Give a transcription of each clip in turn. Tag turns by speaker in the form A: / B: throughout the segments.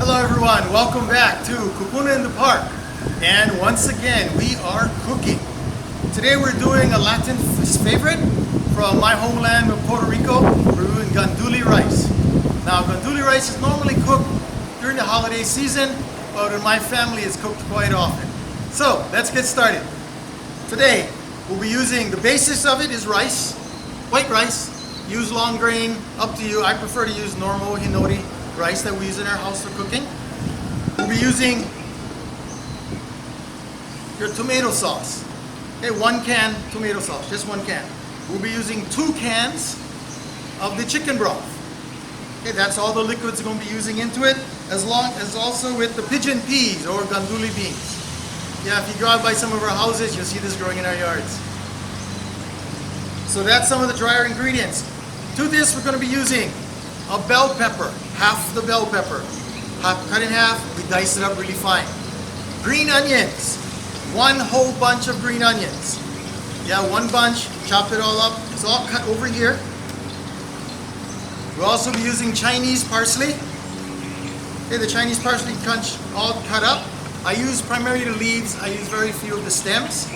A: Hello everyone, welcome back to Kupuna in the Park. And once again, we are cooking. Today we're doing a Latin favorite from my homeland of Puerto Rico. We're doing Gandule Rice. Now Gandule Rice is normally cooked during the holiday season, but in my family it's cooked quite often. So let's get started. Today we'll be using, the basis of it is rice, white rice. Use long grain, up to you. I prefer to use normal hinori rice that we use in our house for cooking. We'll be using your tomato sauce. Okay, 1 can tomato sauce, just 1 can. We'll be using 2 cans of the chicken broth. Okay, that's all the liquids we're going to be using into it, as long as also with the pigeon peas or gandule beans. Yeah, if you go out by some of our houses, you'll see this growing in our yards. So that's some of the drier ingredients. To this, we're going to be using a bell pepper, half the bell pepper. Cut in half, we dice it up really fine. Green onions, 1 whole bunch of green onions. Yeah, 1 bunch, chop it all up. It's all cut over here. We'll also be using Chinese parsley. Okay, the Chinese parsley all cut up. I use primarily the leaves, I use very few of the stems.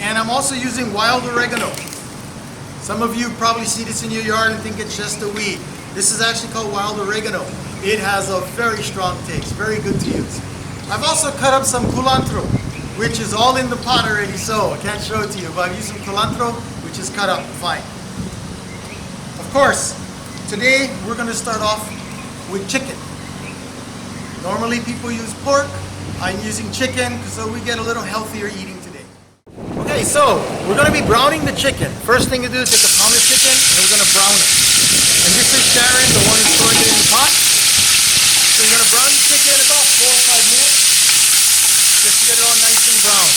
A: And I'm also using wild oregano. Some of you probably see this in your yard and think it's just a weed. This is actually called wild oregano. It has a very strong taste, very good to use. I've also cut up some culantro, which is all in the pot already, so I can't show it to you, but I've used some culantro, which is cut up fine. Of course, today we're going to start off with chicken. Normally people use pork. I'm using chicken, so we get a little healthier eating today. Okay, so we're going to be browning the chicken. First thing to do is take a pound of chicken and we're going to brown it. And this is Sharon, the one who's throwing it in the pot. So you're going to brown the chicken about 4 or 5 minutes just to get it all nice and brown.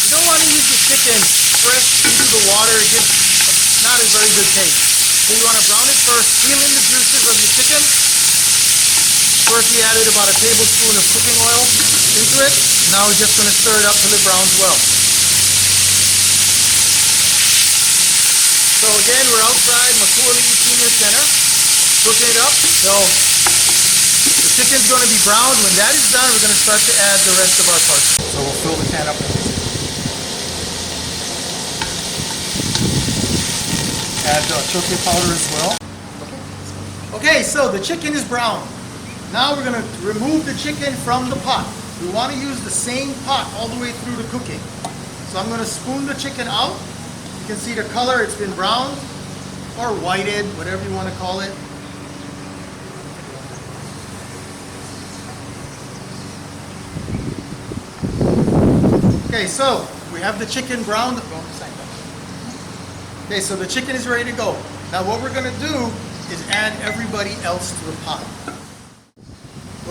A: You don't want to use the chicken fresh into the water. It gives not a very good taste. So you want to brown it first, peel in the juices of your chicken. First we added about a tablespoon of cooking oil into it. Now we're just going to stir it up till it browns well. So again, we're outside Makuali Senior Center, cooking it up. So the chicken's going to be browned. When that is done, we're going to start to add the rest of our parsley. So we'll fill the can up with this. Add the achiote powder as well. Okay, so the chicken is brown. Now we're going to remove the chicken from the pot. We want to use the same pot all the way through the cooking. So I'm going to spoon the chicken out. You can see the color, it's been browned or whited, whatever you want to call it. Okay, so we have the chicken browned. Okay, so the chicken is ready to go. Now what we're going to do is add everybody else to the pot.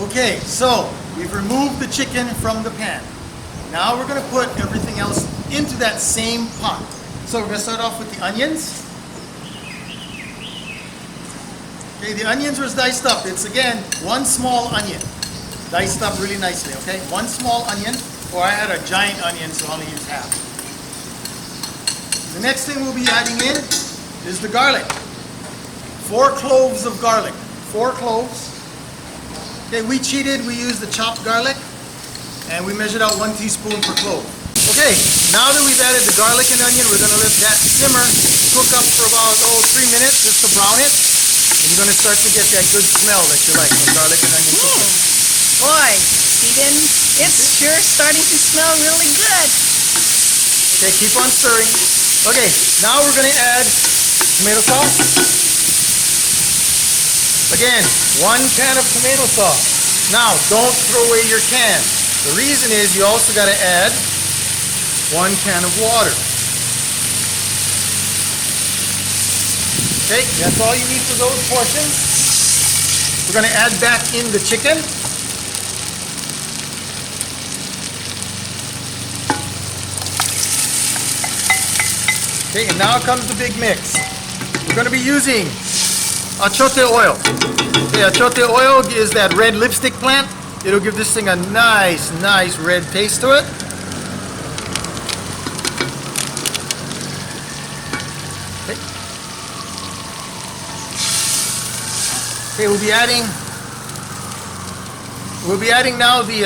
A: Okay, so we've removed the chicken from the pan. Now we're going to put everything else into that same pot. So we're going to start off with the onions. Okay, the onions was diced up. It's again 1 small onion. Diced up really nicely, okay? 1 small onion, or I had a giant onion, so I'll only use half. The next thing we'll be adding in is the garlic. 4 cloves of garlic. 4 cloves. Okay, we cheated. We used the chopped garlic, and we measured out 1 teaspoon per clove. Okay, now that we've added the garlic and onion, we're going to let that simmer, cook up for about 3 minutes just to brown it. And you're going to start to get that good smell that you like from garlic and onion cooking.
B: Boy, Pigeon, it's sure starting to smell really good.
A: Okay, keep on stirring. Okay, now we're going to add tomato sauce. Again, 1 can of tomato sauce. Now, don't throw away your can. The reason is you also got to add 1 can of water. Okay, that's all you need for those portions. We're going to add back in the chicken. Okay, and now comes the big mix. We're going to be using achiote oil. Okay, achiote oil is that red lipstick plant. It'll give this thing a nice red taste to it. Okay, we'll be adding we'll be adding now the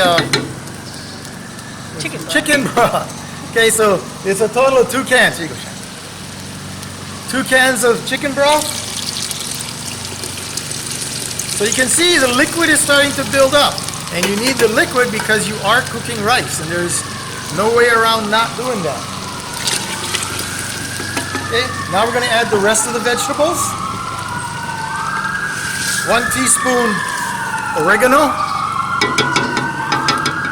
B: Chicken broth.
A: chicken broth. Okay, so it's a total of 2 cans. Here you go, Sharon. 2 cans of chicken broth. So you can see the liquid is starting to build up. And you need the liquid because you are cooking rice. And there's no way around not doing that. Okay, now we're going to add the rest of the vegetables. 1 teaspoon oregano.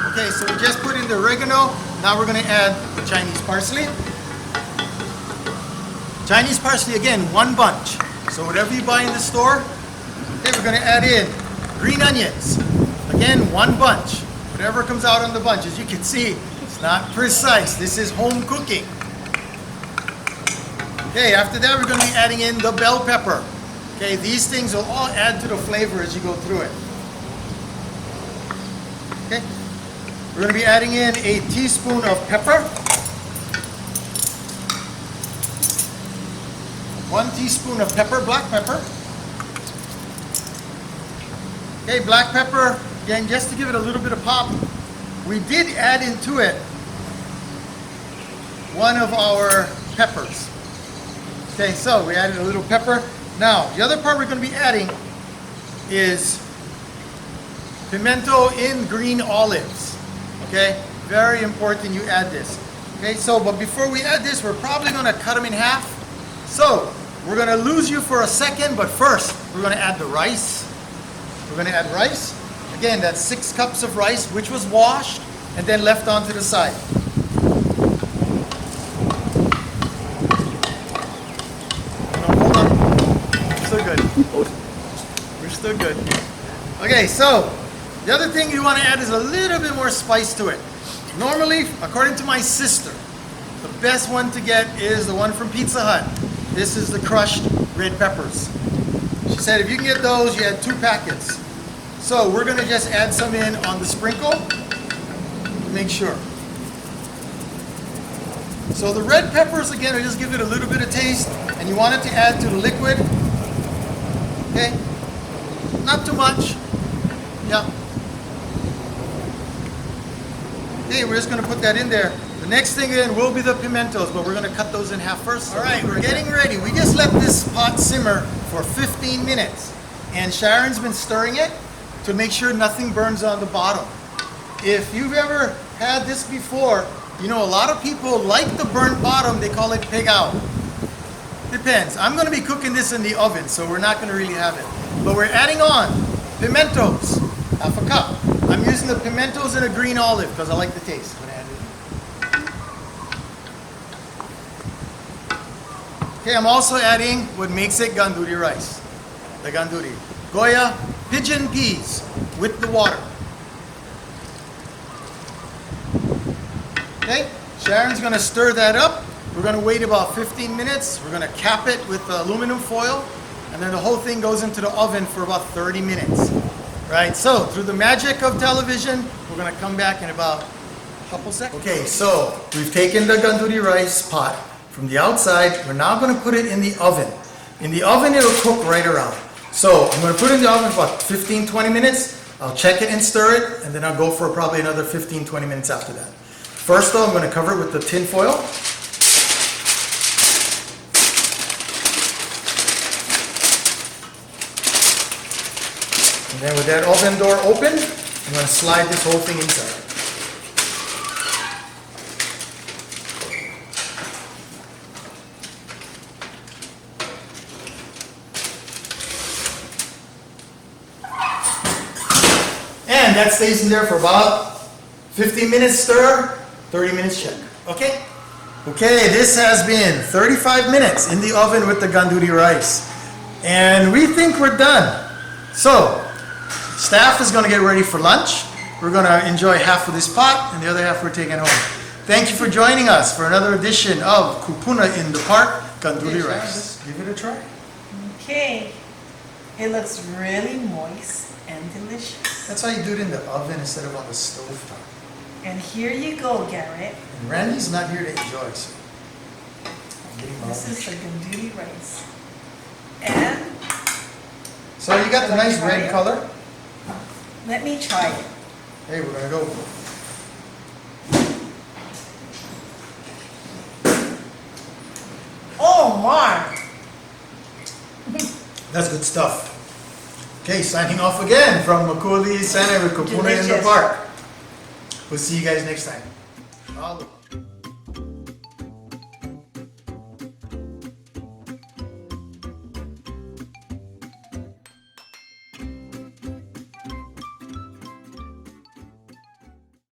A: Okay, so we just put in the oregano. Now we're going to add the Chinese parsley. Chinese parsley, again, 1 bunch. So whatever you buy in the store, okay, we're going to add in green onions. Again, 1 bunch. Whatever comes out on the bunch. As you can see, it's not precise. This is home cooking. Okay, after that we're going to be adding in the bell pepper. Okay, these things will all add to the flavor as you go through it. Okay, we're going to be adding in a teaspoon of pepper. 1 teaspoon of pepper, black pepper. Okay, black pepper, again, just to give it a little bit of pop. We did add into it 1 of our peppers. Okay, so we added a little pepper. Now, the other part we're going to be adding is pimento in green olives. Okay, very important you add this. Okay, so, but before we add this, we're probably going to cut them in half. So, we're going to lose you for a second, but first, we're going to add the rice. We're going to add rice. Again, that's 6 cups of rice, which was washed and then left onto the side. Hold on. We're still good. We're still good. Okay, so the other thing you want to add is a little bit more spice to it. Normally, according to my sister, the best one to get is the one from Pizza Hut. This is the crushed red peppers. She said if you can get those, you add 2 packets. So we're going to just add some in on the sprinkle to make sure. So the red peppers, again, will just give it a little bit of taste, and you want it to add to the liquid. Okay? Not too much. Yeah. Okay, we're just going to put that in there. The next thing in will be the pimentos, but we're going to cut those in half first. All right, we're getting ready. We just let this pot simmer for 15 minutes, and Sharon's been stirring it to make sure nothing burns on the bottom. If you've ever had this before, you know a lot of people like the burnt bottom, they call it pig out. Depends. I'm going to be cooking this in the oven, so we're not going to really have it. But we're adding on pimentos, half a cup. I'm using the pimentos in a green olive because I like the taste. I'm going to add it. Okay, I'm also adding what makes it Gandule rice. The Gandule. Goya pigeon peas with the water. Okay, Sharon's going to stir that up. We're going to wait about 15 minutes. We're going to cap it with aluminum foil, and then the whole thing goes into the oven for about 30 minutes. Right, so through the magic of television, we're going to come back in about a couple seconds. Okay, so we've taken the Gandule rice pot from the outside. We're now going to put it in the oven. In the oven, it'll cook right around. So I'm going to put it in the oven for about 15-20 minutes. I'll check it and stir it, and then I'll go for probably another 15-20 minutes after that. First though, I'm going to cover it with the tin foil. And then with that oven door open, I'm going to slide this whole thing inside. And that stays in there for about 15 minutes stir, 30 minutes check. Okay? Okay, this has been 35 minutes in the oven with the Gandule rice. And we think we're done. So, staff is going to get ready for lunch. We're going to enjoy half of this pot and the other half we're taking home. Thank you for joining us for another edition of Kupuna in the Park Gandule rice. Give it a try.
B: Okay. It looks really moist and delicious.
A: That's why you do it in the oven instead of on the stove top.
B: And here you go, Garrett.
A: And Randy's not here to enjoy, so
B: This is the Gandule rice. And
A: so you got the nice red color.
B: let me try it.
A: Hey, we're gonna go.
B: Oh my!
A: That's good stuff. Okay, signing off again from Makuli Center with Kupuna in the
B: Delicious.
A: park. We'll see you guys next time. Aloha.